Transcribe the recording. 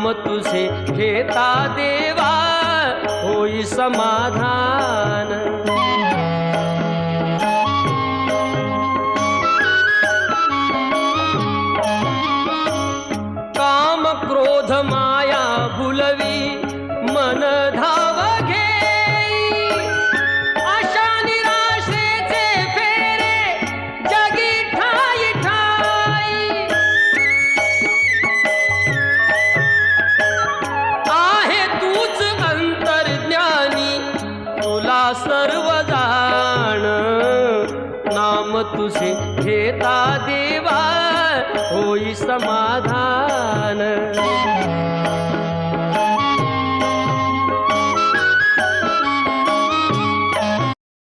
नाम तुझे घेता देवा होई समाधान। काम क्रोध माया भुलवी मन धाव घेई, आशा निराशेचे फेरे जगी ठाई ठाई। आहे तूच अंतर्ज्ञानी तुला सर्व जाण, नाम तुझे घेता देवा होई समाधान।